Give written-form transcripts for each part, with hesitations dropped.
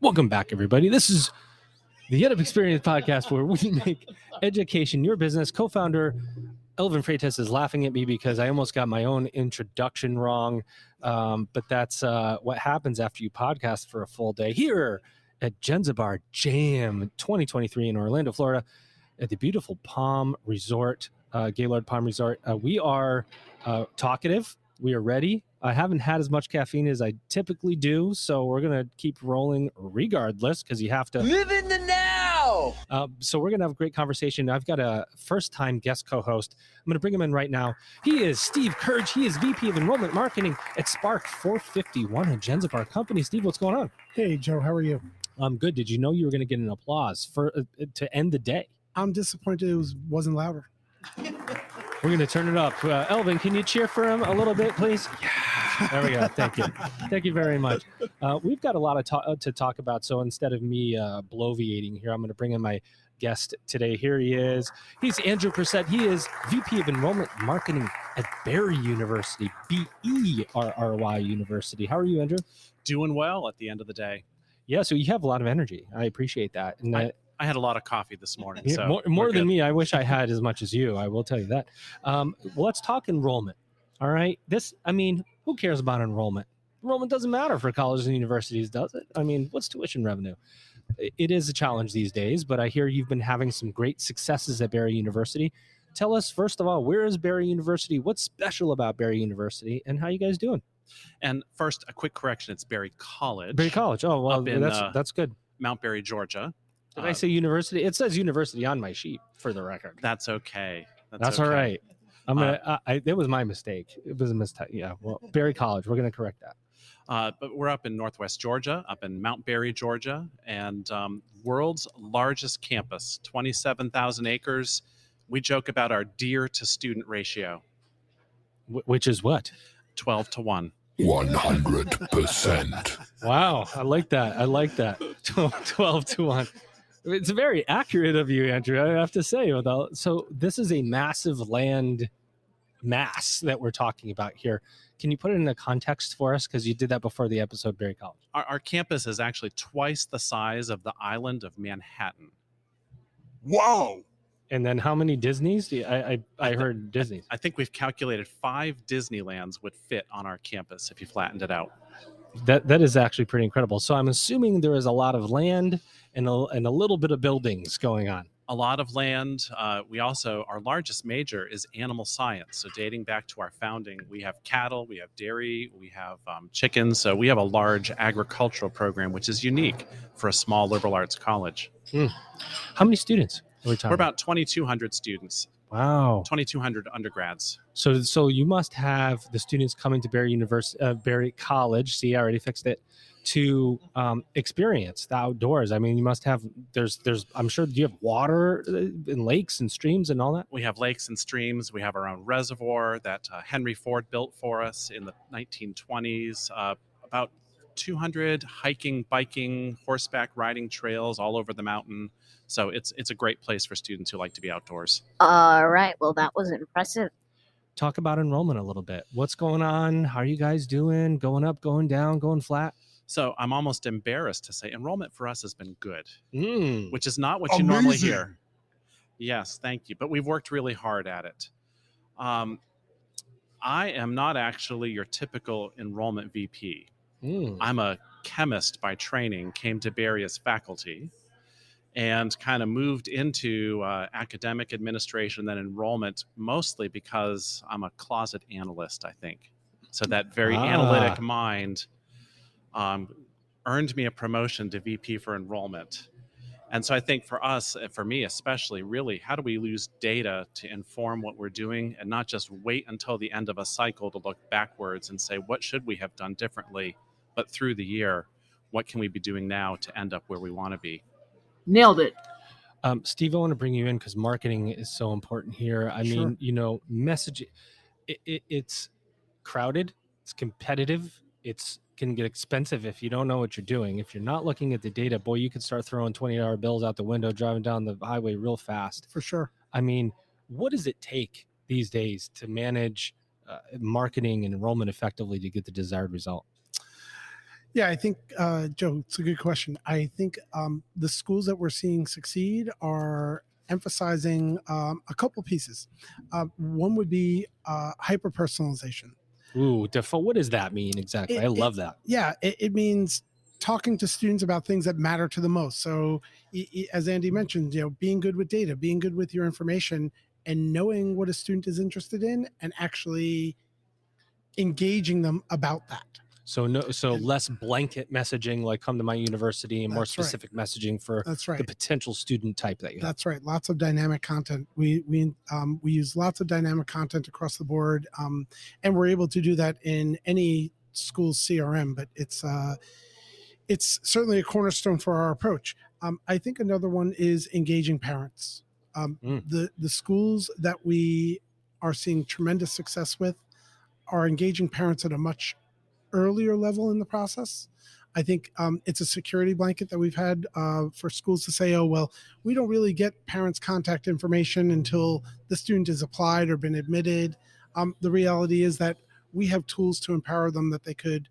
Welcome back, everybody. This is the EdUp Experience podcast where we make education your business. Co-founder Elvin Freitas is laughing at me because I almost got my own introduction wrong. But that's what happens after you podcast for a full day here at Jenzabar Jam 2023 in Orlando, Florida, at the beautiful Palm Resort, Gaylord Palm Resort. We are talkative. We are ready. I haven't had as much caffeine as I typically do, so we're going to keep rolling regardless because you have to live in the now. So we're going to have a great conversation. I've got a first-time guest co-host. I'm going to bring him in right now. He is Steve Kurge. He is VP of Enrollment Marketing at Spark 451, a Jenzabar company. Steve, what's going on? Hey, Joe. How are you? I'm good. Did you know you were going to get an applause for to end the day? I'm disappointed it wasn't louder. We're going to turn it up. Elvin, can you cheer for him a little bit, please? Yeah. There we go. Thank you. Thank you very much. We've got a lot of to talk about. So instead of me bloviating here, I'm going to bring in my guest today. Here he is. He's Andrew Bressette. He is VP of Enrollment Marketing at Barry University, BERRY University. How are you, Andrew? Doing well at the end of the day. Yeah, so you have a lot of energy. I appreciate that. And I had a lot of coffee this morning. Yeah, so more than me. I wish I had as much as you. I will tell you that. Well, let's talk enrollment. All right. Who cares about enrollment? Enrollment doesn't matter for colleges and universities, does it? I mean, what's tuition revenue? It is a challenge these days, but I hear you've been having some great successes at Barry University. Tell us, first of all, where is Barry University? What's special about Barry University, and how you guys doing? And first, a quick correction. It's Barry College. Barry College. Oh, well, that's good. Mount Berry, Georgia. Did I say university? It says university on my sheet, for the record. That's okay. That's okay. All right. It was my mistake. It was a mistake. Yeah. Well, Barry College. We're going to correct that. But we're up in Northwest Georgia, up in Mount Berry, Georgia, and world's largest campus, 27,000 acres. We joke about our deer to student ratio. Which is what? 12 to 1. 100%. Wow. I like that. 12 to 1. It's very accurate of you, Andrew, I have to say. So this is a massive land mass that we're talking about here. Can you put it in a context for us? Because you did that before the episode, Barry College. Our campus is actually twice the size of the island of Manhattan. Wow. And then how many Disneys? I heard Disney. I think we've calculated 5 Disneylands would fit on our campus if you flattened it out. That is actually pretty incredible. So I'm assuming there is a lot of land and a little bit of buildings going on. A lot of land. We also, our largest major is animal science. So dating back to our founding, we have cattle, we have dairy, we have chickens. So we have a large agricultural program, which is unique for a small liberal arts college. How many students are we talking? We're about 2,200 students. Wow. 2,200 undergrads. So you must have the students coming to Barry University, Barry College. See, I already fixed it. To experience the outdoors. I mean, you must have. There's. I'm sure. Do you have water and lakes and streams and all that? We have lakes and streams. We have our own reservoir that Henry Ford built for us in the 1920s. About 200 hiking, biking, horseback riding trails all over the mountain. So it's a great place for students who like to be outdoors. All right. Well, that was impressive. Talk about enrollment a little bit. What's going on? How are you guys doing? Going up, going down, going flat? So I'm almost embarrassed to say enrollment for us has been good, which is not what Amazing. you normally hear. Yes, thank you. But we've worked really hard at it. I am not actually your typical enrollment VP. I'm a chemist by training, came to Barry as faculty, and kind of moved into academic administration, then enrollment, mostly because I'm a closet analyst, I think. So that very analytic mind earned me a promotion to VP for enrollment. And so I think for us, for me especially, really, how do we use data to inform what we're doing and not just wait until the end of a cycle to look backwards and say, what should we have done differently? But through the year, what can we be doing now to end up where we want to be? Nailed it. Steve, I want to bring you in because marketing is so important here. I mean, messaging, it's crowded, it's competitive, it's can get expensive if you don't know what you're doing. If you're not looking at the data, boy, you could start throwing $20 bills out the window, driving down the highway real fast. For sure. I mean, what does it take these days to manage marketing and enrollment effectively to get the desired result? Yeah, I think, Joe, it's a good question. I think the schools that we're seeing succeed are emphasizing a couple pieces. One would be hyper personalization. Ooh, what does that mean exactly? I love that. Yeah, it means talking to students about things that matter to the most. So, as Andy mentioned, being good with data, being good with your information, and knowing what a student is interested in, and actually engaging them about that. So less blanket messaging, like come to my university, and more That's right. specific messaging for That's the right. potential student type that you have. That's right. Lots of dynamic content. We use lots of dynamic content across the board, and we're able to do that in any school's CRM. But it's certainly a cornerstone for our approach. I think another one is engaging parents. The schools that we are seeing tremendous success with are engaging parents at a much earlier level in the process. I think it's a security blanket that we've had for schools to say, oh, well, we don't really get parents' contact information until the student is applied or been admitted. The reality is that we have tools to empower them that they could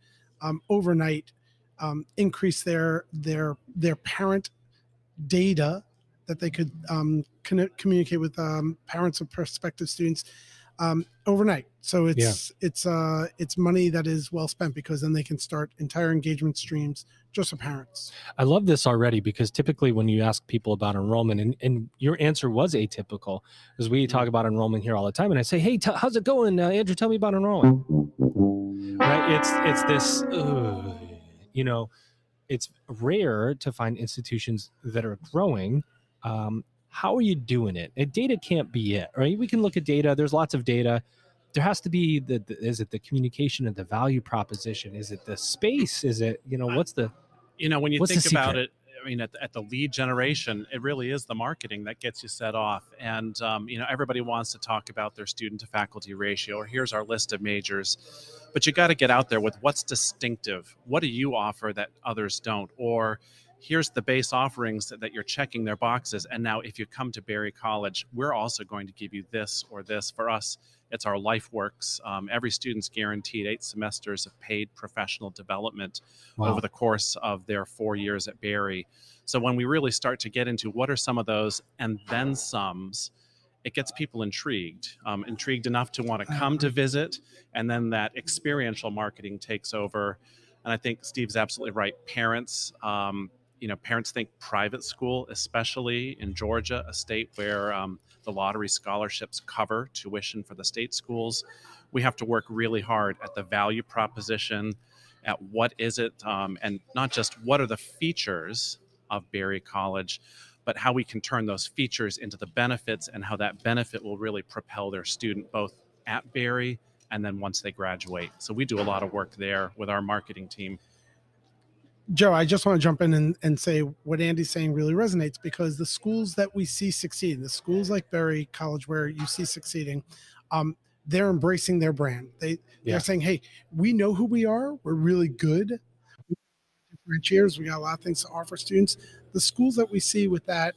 overnight increase their parent data, that they could communicate with parents of prospective students overnight. So it's money that is well spent, because then they can start entire engagement streams just for parents. I love this already, because typically when you ask people about enrollment, and your answer was atypical, because we talk about enrollment here all the time, and I say, hey, how's it going, Andrew? Tell me about enrollment. Right? It's this, it's rare to find institutions that are growing. How are you doing it? And data can't be it, right? We can look at data. There's lots of data. There has to be is it the communication of the value proposition? Is it the space? Is it, what's the, when you what's think the about secret? it, I mean, at the lead generation, it really is the marketing that gets you set off. And, everybody wants to talk about their student to faculty ratio, or here's our list of majors. But you got to get out there with what's distinctive. What do you offer that others don't? Or here's the base offerings that you're checking their boxes. And now if you come to Berry College, we're also going to give you this or this. For us, it's our LifeWorks. Every student's guaranteed 8 semesters of paid professional development over the course of their 4 years at Berry. So when we really start to get into what are some of those and then somes, it gets people intrigued enough to want to come to visit, and then that experiential marketing takes over. And I think Steve's absolutely right. Parents, parents think private school, especially in Georgia, a state where the lottery scholarships cover tuition for the state schools. We have to work really hard at the value proposition, at what is it, and not just what are the features of Berry College, but how we can turn those features into the benefits, and how that benefit will really propel their student both at Berry and then once they graduate. So we do a lot of work there with our marketing team. Joe, I just want to jump in and say what Andy's saying really resonates, because the schools that we see succeed, the schools like Berry College where you see succeeding, they're embracing their brand. They're saying, hey, we know who we are. We're really good. Differentiators. We got a lot of things to offer students. The schools that we see with that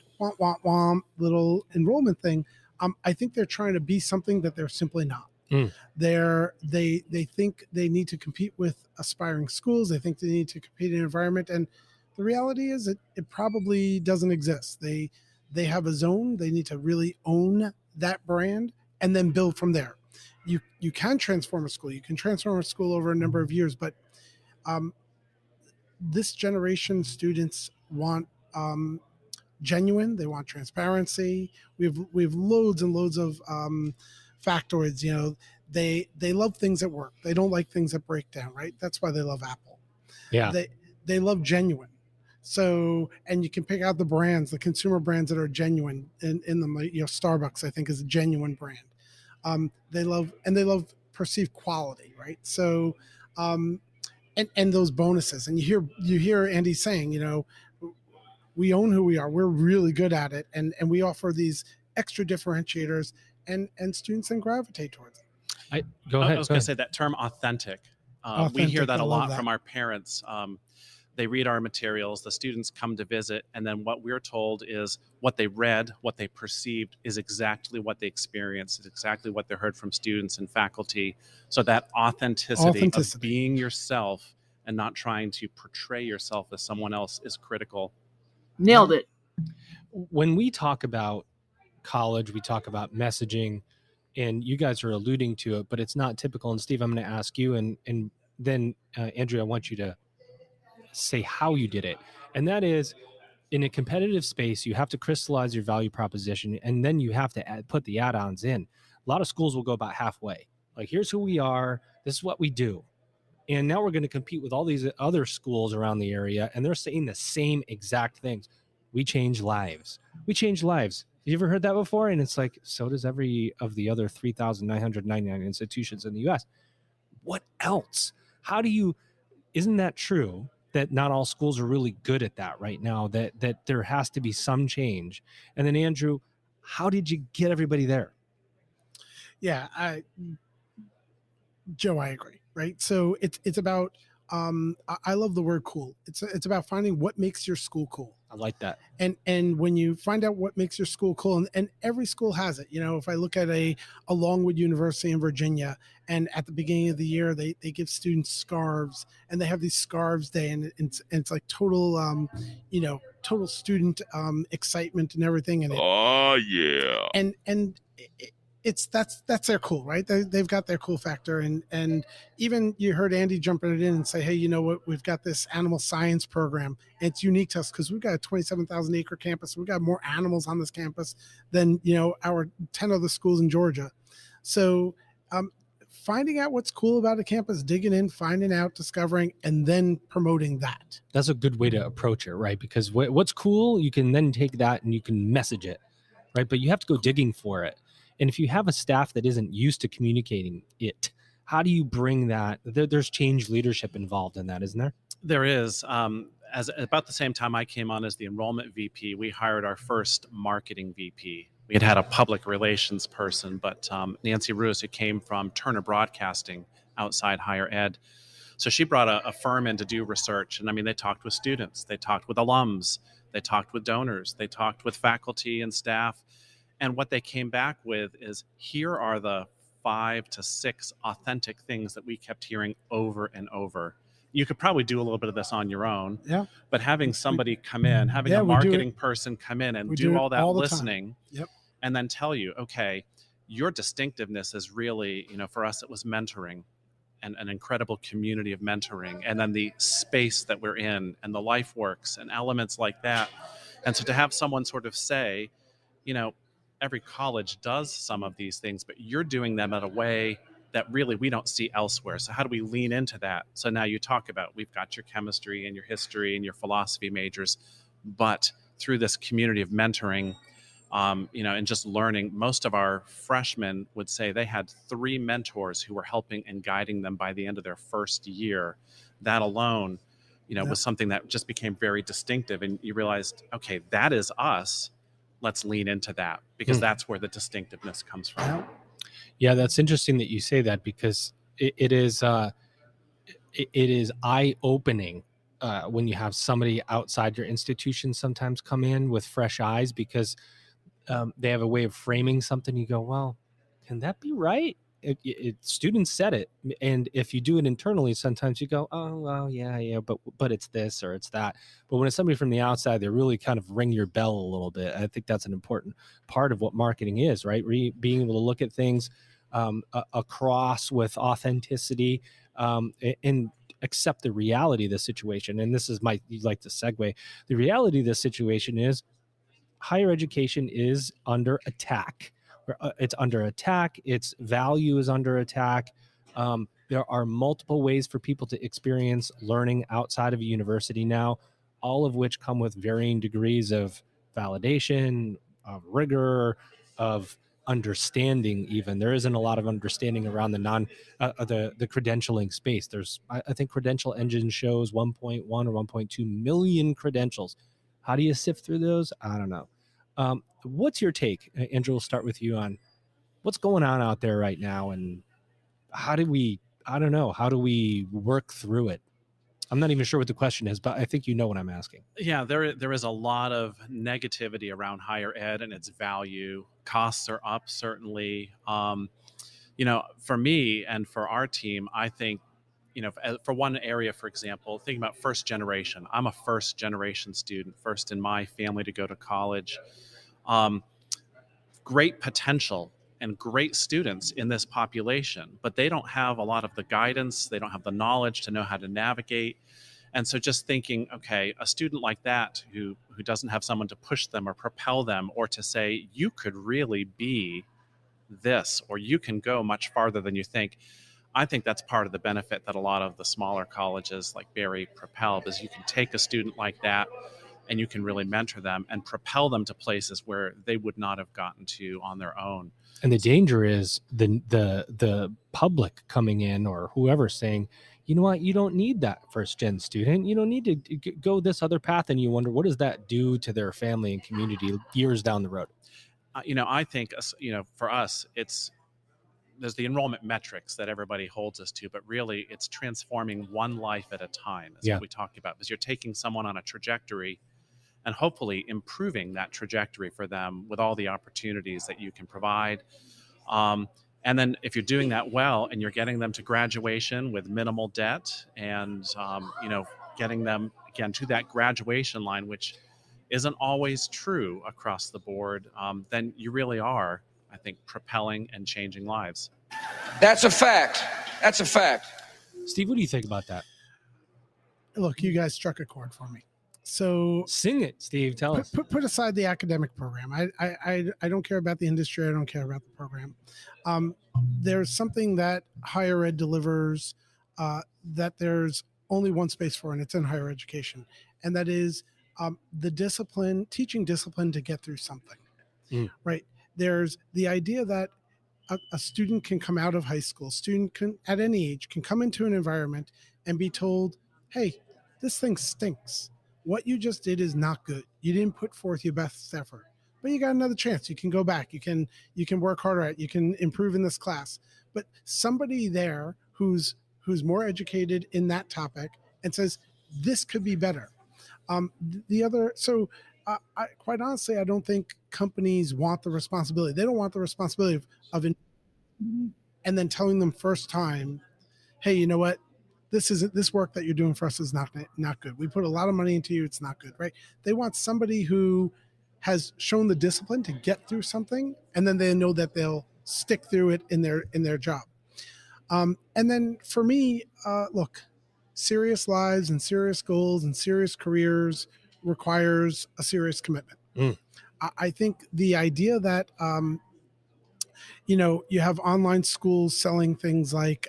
little enrollment thing, I think they're trying to be something that they're simply not. They think they need to compete with aspiring schools. They think they need to compete in an environment, and the reality is it probably doesn't exist. They have a zone. They need to really own that brand and then build from there. You can transform a school. You can transform a school over a number of years, but this generation students want genuine. They want transparency. We have loads and loads of factoids. They love things that work. They don't like things that break down, right? That's why they love Apple. Yeah. They love genuine. So, and you can pick out the brands, the consumer brands that are genuine in them. Starbucks, I think, is a genuine brand. They love perceived quality, right? So, and those bonuses. And you hear Andy saying, we own who we are. We're really good at it, and we offer these extra differentiators, and students then gravitate towards it. Go ahead. I was going to say that term authentic. We hear that a lot from our parents. They read our materials, the students come to visit, and then what we're told is what they read, what they perceived is exactly what they experienced. It's exactly what they heard from students and faculty. So that authenticity. Of being yourself and not trying to portray yourself as someone else is critical. Nailed it. When we talk about college, we talk about messaging, and you guys are alluding to it, but it's not typical. And Steve, I'm going to ask you, and then Andrew, I want you to say how you did it. And that is, in a competitive space, you have to crystallize your value proposition, and then you have to put the add-ons in. A lot of schools will go about halfway. Like, here's who we are. This is what we do. And now we're going to compete with all these other schools around the area, and they're saying the same exact things. We change lives. We change lives. You ever heard that before? And it's like, so does every of the other 3,999 institutions in the U.S. What else? How do you, isn't that true that not all schools are really good at that right now, that there has to be some change? And then Andrew, how did you get everybody there? Yeah, Joe, I agree. Right. So it's about, I love the word cool. It's about finding what makes your school cool. I like that. And when you find out what makes your school cool, and every school has it, if I look at a Longwood University in Virginia, and at the beginning of the year, they give students scarves, and they have these scarves day, and it's like total, total student excitement and everything. And Oh, yeah. and that's their cool, right? They've got their cool factor. And even you heard Andy jumping it in and say, hey, you know what? We've got this animal science program. It's unique to us because we've got a 27,000 acre campus. We've got more animals on this campus than, our 10 other schools in Georgia. So finding out what's cool about a campus, digging in, finding out, discovering, and then promoting that. That's a good way to approach it, right? Because what's cool, you can then take that and you can message it, right? But you have to go digging for it. And if you have a staff that isn't used to communicating it, how do you bring that? There's change leadership involved in that, isn't there? There is. As about the same time I came on as the enrollment VP, we hired our first marketing VP. We had a public relations person, but Nancy Ruiz, who came from Turner Broadcasting outside higher ed. So she brought a firm in to do research. And I mean, they talked with students, they talked with alums, they talked with donors, they talked with faculty and staff. And what they came back with is, here are the 5 to 6 authentic things that we kept hearing over and over. You could probably do a little bit of this on your own, but having somebody come in, having a marketing person come in and do all that listening, and then tell you, okay, your distinctiveness is really, for us, it was mentoring and an incredible community of mentoring, and then the space that we're in and the life works and elements like that. And so to have someone sort of say, every college does some of these things, but you're doing them in a way that really we don't see elsewhere. So how do we lean into that? So now you talk about, we've got your chemistry and your history and your philosophy majors, but through this community of mentoring, and just learning, most of our freshmen would say they had 3 mentors who were helping and guiding them by the end of their first year. That alone, was something that just became very distinctive. And you realized, okay, that is us. Let's lean into that, because that's where the distinctiveness comes from. Yeah, that's interesting that you say that, because it is eye-opening when you have somebody outside your institution sometimes come in with fresh eyes, because they have a way of framing something. You go, well, can that be right? Students said it, and if you do it internally, sometimes you go, oh well, yeah, but it's this or it's that. But when it's somebody from the outside, they really kind of ring your bell a little bit. I think that's an important part of what marketing is, right? Being able to look at things across with authenticity, and accept the reality of the situation. And this is you'd like to segue. The reality of this situation is higher education is under attack. It's under attack. Its value is under attack. There are multiple ways for people to experience learning outside of a university now, all of which come with varying degrees of validation, of rigor, of understanding. Even there isn't a lot of understanding around the credentialing space. I think Credential Engine shows 1.1 or 1.2 million credentials. How do you sift through those? I don't know. What's your take, Andrew? We'll start with you on what's going on out there right now, and how do we work through it? I'm not even sure what the question is, but I think you know what I'm asking. Yeah, there is a lot of negativity around higher ed and its value. Costs are up, certainly. For me and for our team, I think, for one area, for example, thinking about first generation. I'm a first generation student, first in my family to go to college. Great potential and great students in this population, but they don't have a lot of the guidance. They don't have the knowledge to know how to navigate. And so just thinking, okay, a student like that who doesn't have someone to push them or propel them or to say, you could really be this, or you can go much farther than you think. I think that's part of the benefit that a lot of the smaller colleges like Barry propel, is you can take a student like that and you can really mentor them and propel them to places where they would not have gotten to on their own. And the danger is the public coming in or whoever saying, you know what, you don't need that first gen student. You don't need to go this other path. And you wonder, what does that do to their family and community years down the road? I think, for us, there's the enrollment metrics that everybody holds us to, but really it's transforming one life at a time is what we talked about, because you're taking someone on a trajectory and hopefully improving that trajectory for them with all the opportunities that you can provide. And then if you're doing that well and you're getting them to graduation with minimal debt and, getting them, again, to that graduation line, which isn't always true across the board, then you really are, I think, propelling and changing lives. That's a fact. That's a fact. Steve, what do you think about that? Look, you guys struck a chord for me. So sing it, Steve. Tell us. Put aside the academic program. I don't care about the industry. I don't care about the program. There's something that higher ed delivers that there's only one space for, and it's in higher education, and that is the discipline, teaching discipline to get through something. Right? There's the idea that a student can come out of high school, student can at any age can come into an environment and be told, hey, this thing stinks. What you just did is not good. You didn't put forth your best effort, but you got another chance. You can go back. You can work harder at it. You can improve in this class. But somebody there who's more educated in that topic and says, this could be better. Quite honestly, I don't think companies want the responsibility. They don't want the responsibility of and then telling them first time, hey, you know what? This work that you're doing for us is not good. We put a lot of money into you. It's not good, right? They want somebody who has shown the discipline to get through something, and then they know that they'll stick through it in their job. And then for me, look, serious lives and serious goals and serious careers requires a serious commitment. I think the idea that you have online schools selling things like,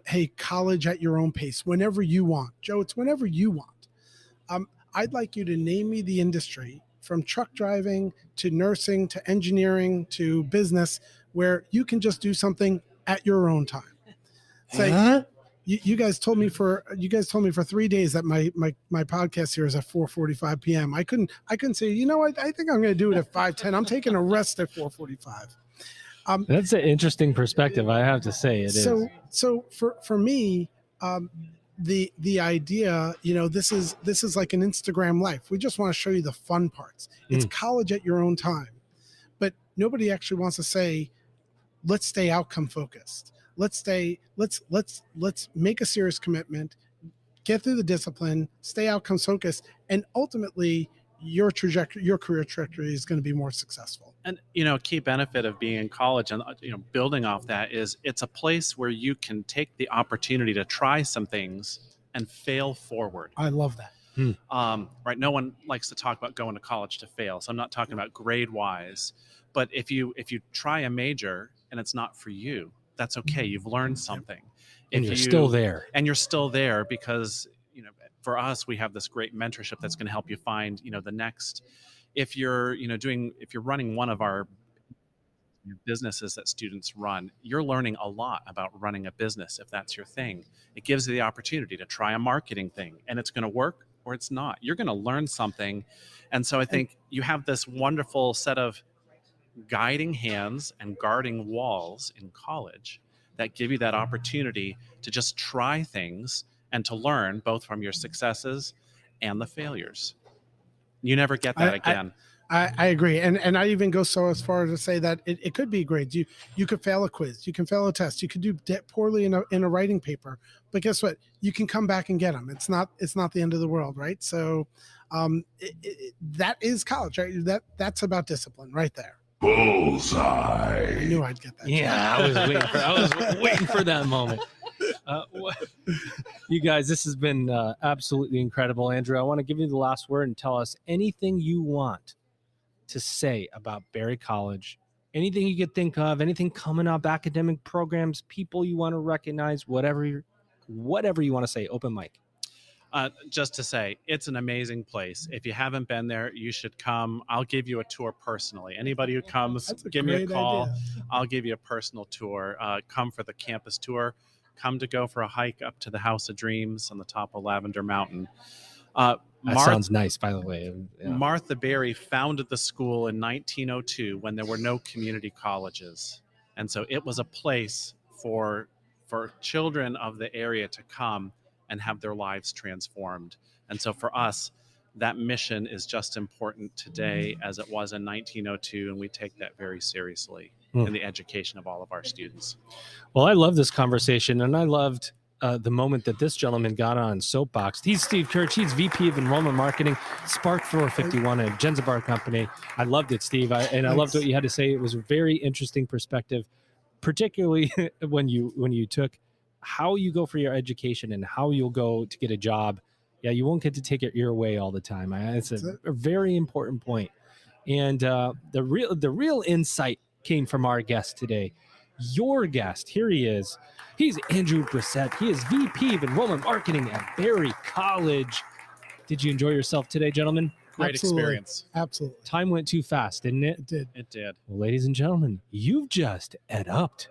hey, college at your own pace, whenever you want. Joe, it's whenever you want. I'd like you to name me the industry from truck driving to nursing to engineering to business where you can just do something at your own time. Say, you guys told me for 3 days that my podcast here is at 4:45 p.m. I couldn't say, I think I'm going to do it at 5:10. I'm taking a rest at 4:45. That's an interesting perspective, I have to say. It is. So for me, the idea, this is like an Instagram life. We just want to show you the fun parts. It's college at your own time, but nobody actually wants to say, let's stay outcome focused. Let's make a serious commitment, get through the discipline, stay outcome focused, and ultimately your career trajectory is going to be more successful. And, a key benefit of being in college and, building off that is it's a place where you can take the opportunity to try some things and fail forward. I love that. Right. No one likes to talk about going to college to fail. So I'm not talking about grade wise, but if you try a major and it's not for you, that's okay. You've learned something. And you're still there. And you're still there because, for us, we have this great mentorship that's going to help you find, the next. If you're running one of our businesses that students run, you're learning a lot about running a business. If that's your thing, it gives you the opportunity to try a marketing thing, and it's going to work or it's not. You're going to learn something. And so I think you have this wonderful set of guiding hands and guarding walls in college that give you that opportunity to just try things and to learn both from your successes and the failures. You never get that again. I agree, and I even go so as far as to say that it could be grades. You could fail a quiz, you can fail a test, you could do poorly in a writing paper, but guess what? You can come back and get them. It's not the end of the world, right? So that is college, right? That's about discipline right there. Bullseye. I knew I'd get that. Yeah, I was waiting for that moment. You guys, this has been absolutely incredible. Andrew, I want to give you the last word and tell us anything you want to say about Berry College, anything you could think of, anything coming up, academic programs, people you want to recognize, whatever you want to say. Open mic. Just to say, it's an amazing place. If you haven't been there, you should come. I'll give you a tour personally. Anybody who comes, give me a call. Idea. I'll give you a personal tour. Come for the campus tour. Come to go for a hike up to the House of Dreams on the top of Lavender Mountain. That sounds nice, by the way. Yeah. Martha Berry founded the school in 1902 when there were no community colleges. And so it was a place for children of the area to come and have their lives transformed. And so for us, that mission is just important today as it was in 1902, and we take that very seriously in the education of all of our students. Well, I love this conversation, and I loved the moment that this gentleman got on Soapbox. He's Steve Kirch. He's VP of Enrollment Marketing, Spark 451, a Jenzabar company. I loved it, Steve, I loved what you had to say. It was a very interesting perspective, particularly when you took how you go for your education and how you'll go to get a job. Yeah, you won't get to take your ear away all the time. It's a very important point. And the real insight came from our guest today. Your guest, here he is. He's Andrew Bressette. He is VP of Enrollment Marketing at Berry College. Did you enjoy yourself today, gentlemen? Great experience. Absolutely. Time went too fast, didn't it? It did. It did. Well, ladies and gentlemen, you've just EdUp'd.